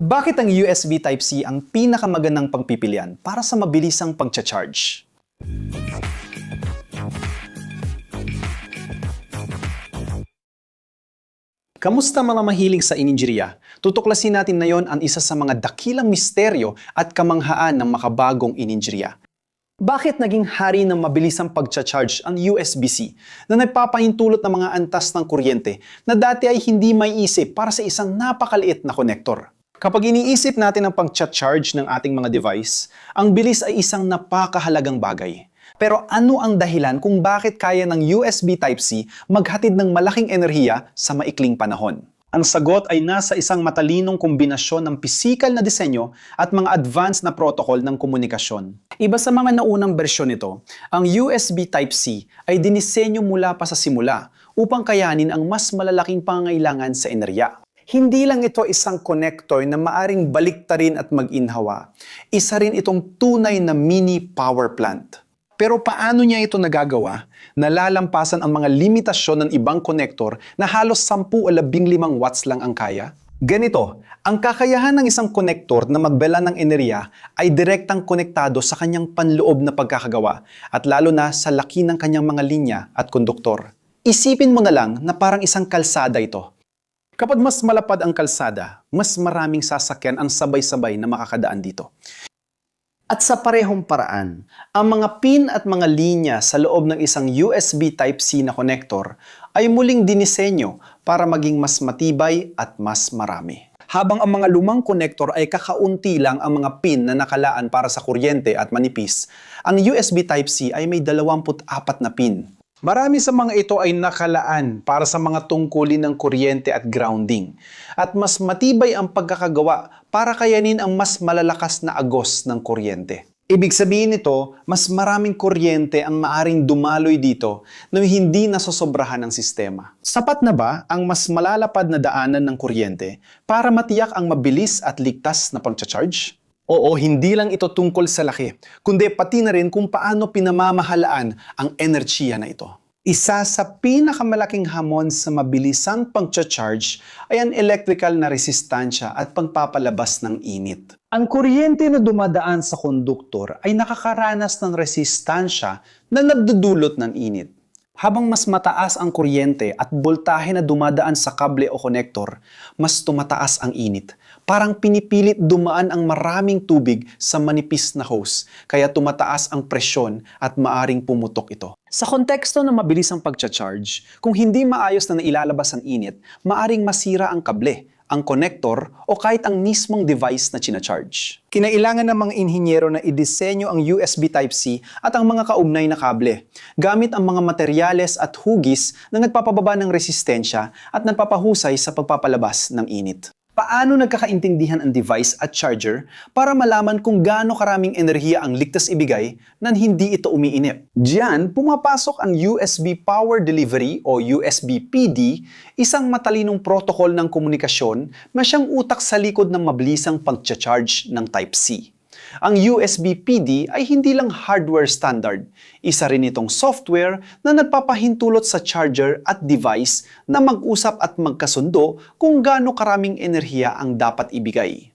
Bakit ang USB Type-C ang pinakamagandang pagpipilian para sa mabilisang pagcha-charge? Kamusta mga mahilig sa ininjeriya? Tutuklasin natin ngayon ang isa sa mga dakilang misteryo at kamanghaan ng makabagong ininjeriya. Bakit naging hari ng mabilisang pagcha-charge ang USB-C na nagpapahintulot ng mga antas ng kuryente na dati ay hindi may isip para sa isang napakaliit na konektor? Kapag iniisip natin ang pag-charge ng ating mga device, ang bilis ay isang napakahalagang bagay. Pero ano ang dahilan kung bakit kaya ng USB Type-C maghatid ng malaking enerhiya sa maikling panahon? Ang sagot ay nasa isang matalinong kombinasyon ng pisikal na disenyo at mga advanced na protocol ng komunikasyon. Iba sa mga naunang bersyon nito, ang USB Type-C ay dinisenyo mula pa sa simula upang kayanin ang mas malalaking pangangailangan sa enerhiya. Hindi lang ito isang connector na maaring baliktarin at mag-inhawa. Isa rin itong tunay na mini power plant. Pero paano niya ito nagagawa? Nalalampasan ang mga limitasyon ng ibang konektor na halos 10 o 15 watts lang ang kaya? Ganito, ang kakayahan ng isang konektor na magbela ng enerhiya ay direktang konektado sa kanyang panloob na pagkakagawa at lalo na sa laki ng kanyang mga linya at konduktor. Isipin mo na lang na parang isang kalsada ito. Kapag mas malapad ang kalsada, mas maraming sasakyan ang sabay-sabay na makakadaan dito. At sa parehong paraan, ang mga pin at mga linya sa loob ng isang USB Type-C na konektor ay muling dinisenyo para maging mas matibay at mas marami. Habang ang mga lumang konektor ay kakaunti lang ang mga pin na nakalaan para sa kuryente at manipis, ang USB Type-C ay may 24 na pin. Marami sa mga ito ay nakalaan para sa mga tungkulin ng kuryente at grounding. At mas matibay ang pagkakagawa para kayanin ang mas malalakas na agos ng kuryente. Ibig sabihin nito, mas maraming kuryente ang maaring dumaloy dito na hindi nasosobrahan ng sistema. Sapat na ba ang mas malalapad na daanan ng kuryente para matiyak ang mabilis at ligtas na pagcha-charge? Oo, hindi lang ito tungkol sa laki, kundi pati na rin kung paano pinamamahalaan ang enerhiya na ito. Isa sa pinakamalaking hamon sa mabilisang pagcha-charge ay ang electrical na resistansya at pagpapalabas ng init. Ang kuryente na dumadaan sa konduktor ay nakakaranas ng resistansya na nagdudulot ng init. Habang mas mataas ang kuryente at boltahe na dumadaan sa kable o konektor, mas tumataas ang init. Parang pinipilit dumaan ang maraming tubig sa manipis na hose, kaya tumataas ang presyon at maaring pumutok ito. Sa konteksto ng mabilisang pagcha-charge, kung hindi maayos na nailalabas ang init, maaring masira ang kable, ang konektor o kahit ang mismong device na china-charge. Kinailangan ng mga inhinyero na idisenyo ang USB Type-C at ang mga kaugnay na kable, gamit ang mga materyales at hugis na nagpapababa ng resistensya at nagpapahusay sa pagpapalabas ng init. Paano nagkakaintindihan ang device at charger para malaman kung gaano karaming enerhiya ang ligtas ibigay nang hindi ito umiinip? Diyan, pumapasok ang USB Power Delivery o USB PD, isang matalinong protocol ng komunikasyon na siyang utak sa likod ng mabilisang pagcha-charge ng Type-C. Ang USB PD ay hindi lang hardware standard. Isa rin itong software na nagpapahintulot sa charger at device na mag-usap at magkasundo kung gaano karaming enerhiya ang dapat ibigay.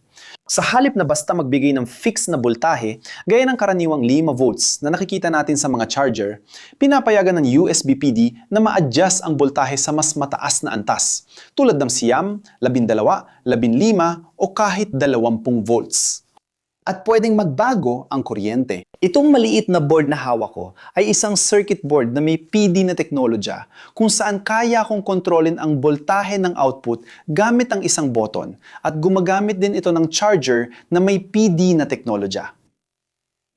Sa halip na basta magbigay ng fixed na boltahe, gaya ng karaniwang 5 volts na nakikita natin sa mga charger, pinapayagan ng USB PD na ma-adjust ang boltahe sa mas mataas na antas, tulad ng siyam, 12, 15 o kahit 20 volts. At pwedeng magbago ang kuryente. Itong maliit na board na hawak ko ay isang circuit board na may PD na teknolohiya kung saan kaya kong kontrolin ang boltahe ng output gamit ang isang button at gumagamit din ito ng charger na may PD na teknolohiya.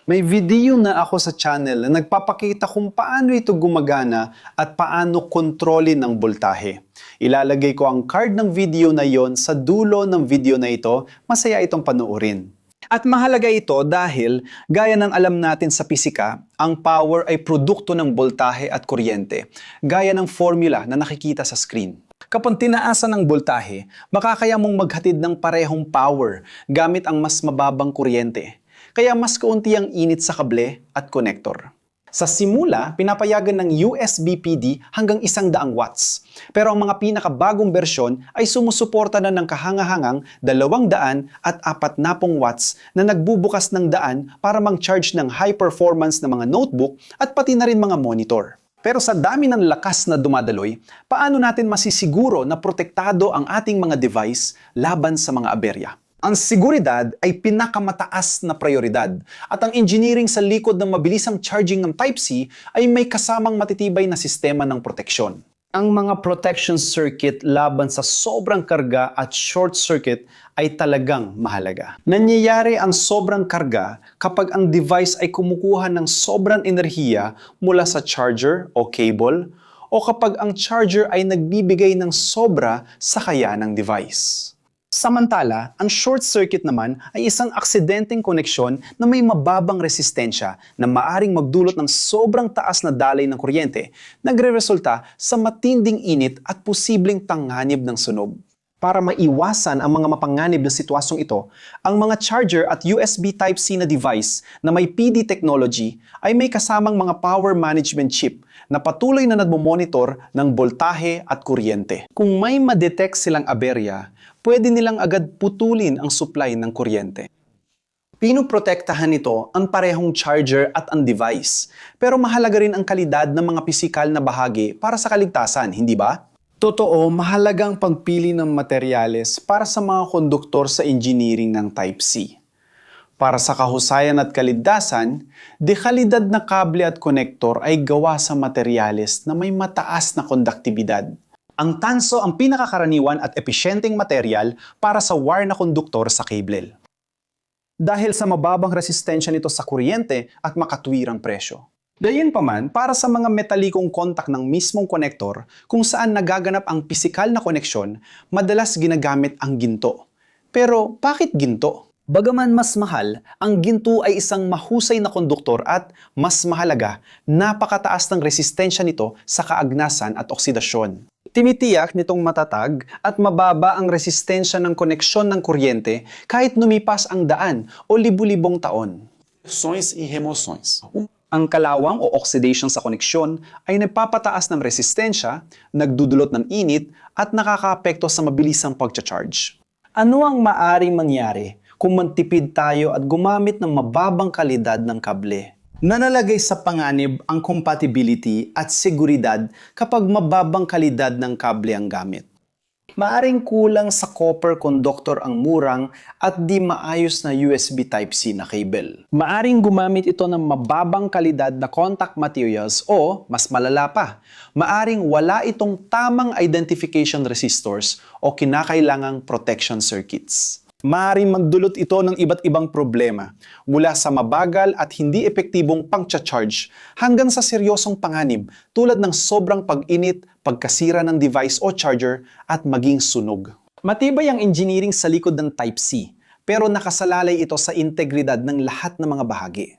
May video na ako sa channel na nagpapakita kung paano ito gumagana at paano kontrolin ang boltahe. Ilalagay ko ang card ng video na yon sa dulo ng video na ito, masaya itong panoorin. At mahalaga ito dahil, gaya ng alam natin sa pisika, ang power ay produkto ng boltahe at kuryente, gaya ng formula na nakikita sa screen. Kapag tinaasan ng boltahe, makakaya mong maghatid ng parehong power gamit ang mas mababang kuryente, kaya mas kaunti ang init sa kable at konektor. Sa simula, pinapayagan ng USB PD hanggang 100 watts. Pero ang mga pinakabagong bersyon ay sumusuporta na ng kahangahangang 200 at 40 watts na nagbubukas ng daan para mang-charge ng high performance na mga notebook at pati na rin mga monitor. Pero sa dami ng lakas na dumadaloy, paano natin masisiguro na protektado ang ating mga device laban sa mga aberya? Ang seguridad ay pinakamataas na prioridad at ang engineering sa likod ng mabilisang charging ng Type-C ay may kasamang matitibay na sistema ng proteksyon. Ang mga protection circuit laban sa sobrang karga at short circuit ay talagang mahalaga. Nangyayari ang sobrang karga kapag ang device ay kumukuha ng sobrang enerhiya mula sa charger o cable o kapag ang charger ay nagbibigay ng sobra sa kaya ng device. Samantala, ang short circuit naman ay isang aksidenteng koneksyon na may mababang resistensya na maaring magdulot ng sobrang taas na daloy ng kuryente, nagreresulta sa matinding init at posibleng tanghanib ng sunog. Para maiwasan ang mga mapanganib na sitwasyong ito, ang mga charger at USB Type-C na device na may PD technology ay may kasamang mga power management chip na patuloy na nagmomonitor ng boltahe at kuryente. Kung may ma-detect silang aberya, pwede nilang agad putulin ang supply ng kuryente. Pinoprotektahan nito ang parehong charger at ang device, pero mahalaga rin ang kalidad ng mga pisikal na bahagi para sa kaligtasan, hindi ba? Totoo, mahalagang pagpili ng materyales para sa mga konduktor sa engineering ng Type-C. Para sa kahusayan at kaligtasan, dekalidad na kable at konektor ay gawa sa materyales na may mataas na konduktibidad. Ang tanso ang pinakakaraniwan at episyenteng material para sa wire na konduktor sa cable. Dahil sa mababang resistensya nito sa kuryente at makatuwirang presyo. Gayunpaman, para sa mga metalikong kontak ng mismong konektor kung saan nagaganap ang pisikal na koneksyon, madalas ginagamit ang ginto. Pero bakit ginto? Bagaman mas mahal, ang ginto ay isang mahusay na konduktor at, mas mahalaga, napakataas ng resistensya nito sa kaagnasan at oksidasyon. Tinitiyak nitong matatag at mababa ang resistensya ng koneksyon ng kuryente kahit lumipas ang daan o libu-libong taon. E remoções. Ang kalawang o oxidation sa koneksyon ay nagpapataas ng resistensya, nagdudulot ng init at nakakaapekto sa mabilisang pagcha-charge. Ano ang maaring mangyari kung mantipid tayo at gumamit ng mababang kalidad ng kable? Nanalagay sa panganib ang compatibility at seguridad kapag mababang kalidad ng kable ang gamit. Maaring kulang sa copper conductor ang murang at di maayos na USB Type-C na cable. Maaring gumamit ito ng mababang kalidad na contact materials o, mas malala pa, maaring wala itong tamang identification resistors o kinakailangang protection circuits. Maaaring magdulot ito ng iba't ibang problema, mula sa mabagal at hindi epektibong pang-charge hanggang sa seryosong panganib tulad ng sobrang pag-init, pagkasira ng device o charger at maging sunog. Matibay ang engineering sa likod ng Type-C, pero nakasalalay ito sa integridad ng lahat ng mga bahagi.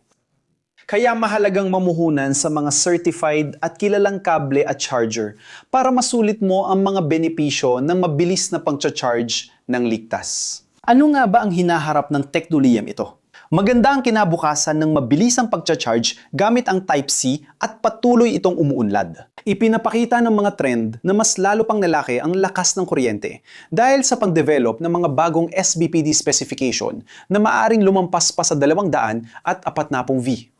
Kaya mahalagang mamuhunan sa mga certified at kilalang kable at charger para masulit mo ang mga benepisyo ng mabilis na pang-charge ng ligtas. Ano nga ba ang hinaharap ng teknolohiyang ito? Maganda ang kinabukasan ng mabilisang pagcha-charge gamit ang Type-C at patuloy itong umuunlad. Ipinapakita ng mga trend na mas lalo pang lalaki ang lakas ng kuryente dahil sa pag-develop ng mga bagong SBPD specification na maaring lumampas pa sa 200 at 40 V.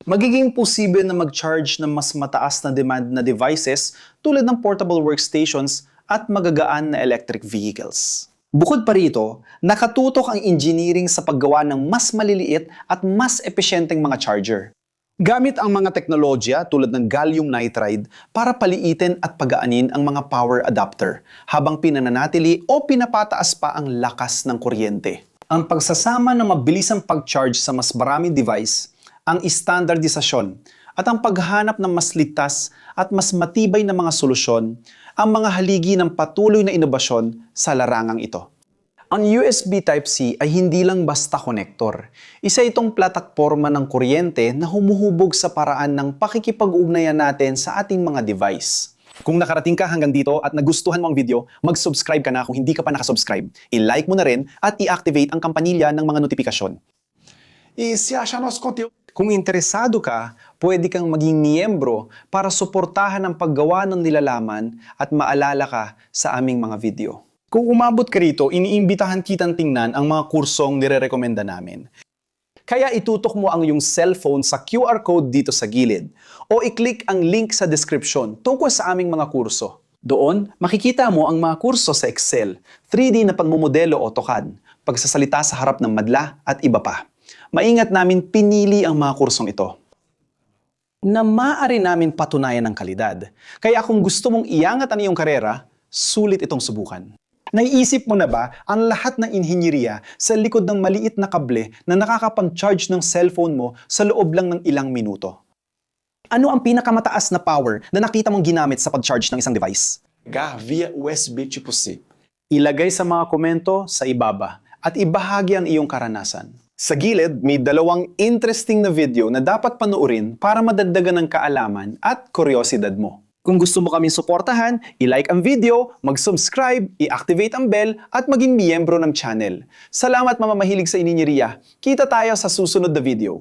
Magiging posible na mag-charge ng mas mataas na demand na devices tulad ng portable workstations at magagaan na electric vehicles. Bukod pa rito, nakatutok ang engineering sa paggawa ng mas maliliit at mas epesyenteng mga charger. Gamit ang mga teknolohiya tulad ng gallium nitride para paliitin at pagaanin ang mga power adapter habang pinananatili o pinapataas pa ang lakas ng kuryente. Ang pagsasama ng mabilisang pag-charge sa mas maraming device, ang standardisasyon, at ang paghanap ng mas ligtas at mas matibay na mga solusyon ang mga haligi ng patuloy na inobasyon sa larangang ito. Ang USB Type-C ay hindi lang basta konektor. Isa itong platforma ng kuryente na humuhubog sa paraan ng pakikipag-ugnayan natin sa ating mga device. Kung nakarating ka hanggang dito at nagustuhan mo ang video, mag-subscribe ka na kung hindi ka pa nakasubscribe. I-like mo na rin at i-activate ang kampanilya ng mga notifikasyon. E se achar nosso conteúdo... Kung interesado ka, pwede kang maging miyembro para suportahan ang paggawa ng nilalaman at maalala ka sa aming mga video. Kung umabot ka rito, iniimbitahan kitang tingnan ang mga kursong nirerekomenda namin. Kaya itutok mo ang iyong cellphone sa QR code dito sa gilid o i-click ang link sa description tungkol sa aming mga kurso. Doon, makikita mo ang mga kurso sa Excel, 3D na pagmumodelo AutoCAD, pagsasalita sa harap ng madla at iba pa. Maingat namin pinili ang mga kursong ito na maaari namin patunayan ang kalidad. Kaya kung gusto mong iangat ang iyong karera, sulit itong subukan. Naiisip mo na ba ang lahat ng inhinyeriya sa likod ng maliit na kable na nakakapang-charge ng cellphone mo sa loob lang ng ilang minuto? Ano ang pinakamataas na power na nakita mong ginamit sa pag-charge ng isang device? Carregar via USB tipo C. Ilagay sa mga komento sa ibaba at ibahagi ang iyong karanasan. Sa gilid, may dalawang interesting na video na dapat panoorin para madagdagan ng kaalaman at kuryosidad mo. Kung gusto mo kaming suportahan, i-like ang video, mag-subscribe, i-activate ang bell at maging miyembro ng channel. Salamat mamamahilig sa ininyeria. Kita tayo sa susunod na video.